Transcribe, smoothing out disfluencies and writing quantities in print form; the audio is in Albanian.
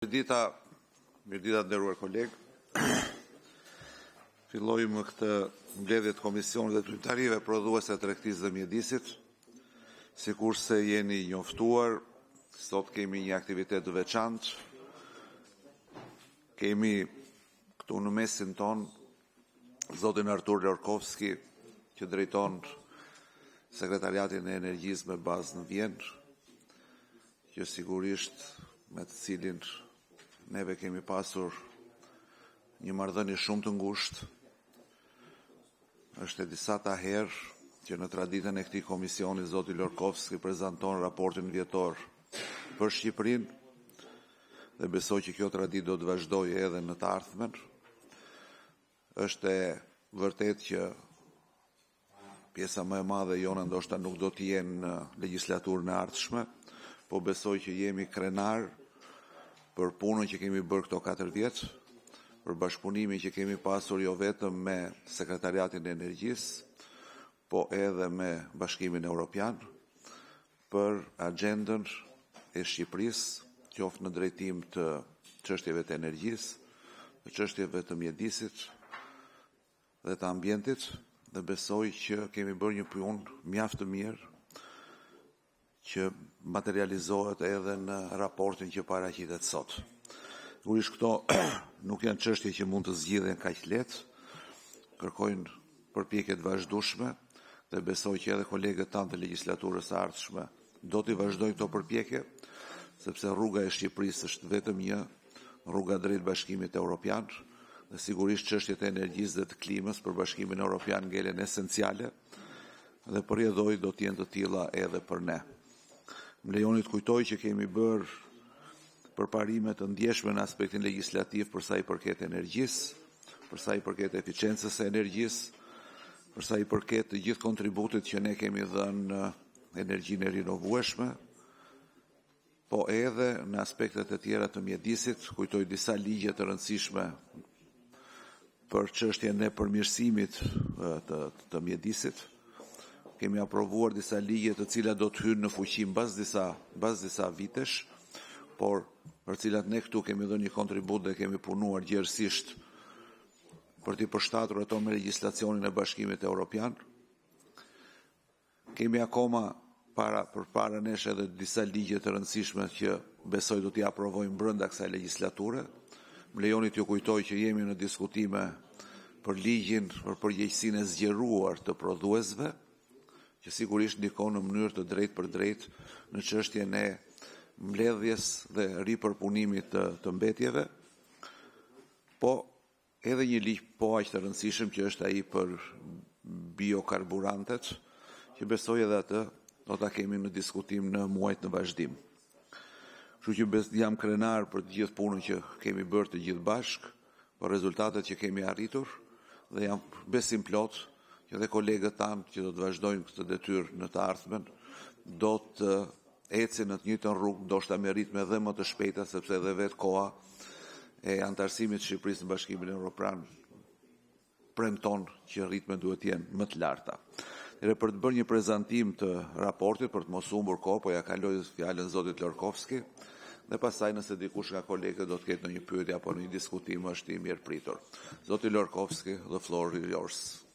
Mirëdita nderuar kolegë. Filloj me këtë mbledhje të komisionit dhe kryetarive prodhuese të tregtisë dhe mjedisit. Sikurse jeni njoftuar, sot kemi një aktivitet të veçantë. Kemi këtu në mesin ton zotin Artur Lorkovski, që drejton Sekretariatin e Energjisë me bazë në Vjenë, që sigurisht me të cilin neve kemi pasur një marrëdhënie shumë të ngushtë. Është e disata herë që në traditën e këtij komisioni zoti Lorkovski prezanton raportin vjetor për Shqipërinë dhe besoj që kjo traditë do të vazhdojë edhe në të ardhmen. Është e vërtetë që pjesa më e madhe jona ndoshta nuk do të jenë në legjislaturën e ardhshme, po besoj që jemi krenar për punën që kemi bërë këto 4 vjet, për bashkëpunimin që kemi pasur jo vetëm me Sekretariatin e Energjisë, po edhe me Bashkimin Evropian, për agendën e Shqipërisë, qoftë në drejtim të çështjeve të energjisë, të çështjeve të mjedisit dhe të ambientit, dhe besoj që kemi bërë një punë mjaft të mirë që materializohet edhe në raportin që paraqitet sot. Sigurisht këto nuk janë çështje që mund të zgjidhen kaq lehtë, kërkojnë përpjekje të vazhdueshme dhe besoj që edhe kolegët tanë të legjislaturës së ardhshme do t'i vazhdojnë këto përpjekje, sepse rruga e Shqipërisë është vetëm një, rruga drejt Bashkimit Evropian, dhe sigurisht çështjet e energjisë dhe të klimës për Bashkimin Evropian ngelen esenciale dhe përjedhoj do të jenë të tilla edhe për ne. Më lejoni të kujtoj që kemi bërë përparime të ndjeshme në aspektin legjislativ për sa i përket energjisë, për sa i përket eficiencës së energjisë, për sa i përket të gjithë kontributit që ne kemi dhënë në energjinë e rinovueshme, po edhe në aspektet e tjera të mjedisit. Kujtoj disa ligje të rëndësishme për çështjen e përmirësimit të mjedisit. Kemi aprovuar disa ligje të cilat do të hynë në fuqi mbas disa vitesh, por për cilat ne këtu kemi dhënë një kontribut dhe kemi punuar gjerësisht për t'i përshtatur ato me legjislacionin e Bashkimit Evropian. Kemi akoma përpara nesh edhe disa ligje të rëndësishme që besoj do t'i aprovojmë brenda kësaj legjislature. Më lejoni t'ju kujtoj që jemi në diskutime për ligjin për përgjegjësinë e zgjeruar të prodhuesve, që sigurisht ndikon në mënyrë të drejtë për drejtë në çështjen e mbledhjes dhe ripërpunimit të mbetjeve, po edhe një ligj po aq të rëndësishëm që është ai për biokarburantet, që besoj edhe atë do ta kemi në diskutim në muajt në vazhdim. Kështu që jam krenar për të gjithë punën që kemi bërë të gjithë bashkë, për rezultatet që kemi arritur, dhe jam besim plot që dhe kolegët tanë që do të vazhdojnë këtë detyrë në të ardhmen, do të ecin në të njëjtën rrugë, ndoshta me ritme edhe më të shpejta, sepse edhe vetë koha e antarësimit të Shqipërisë në Bashkimin Evropian premton që ritmet duhet të jenë më të larta. Dhe për të bërë një prezantim të raportit, për të mos humbur kohë, po ja kaloj fjalën zotit Lorkovski, dhe pastaj nëse dikush nga kolegët do të ketë ndonjë pyetje apo një diskutim, është i mirë pritur. Zoti Lorkovski, the floor is yours.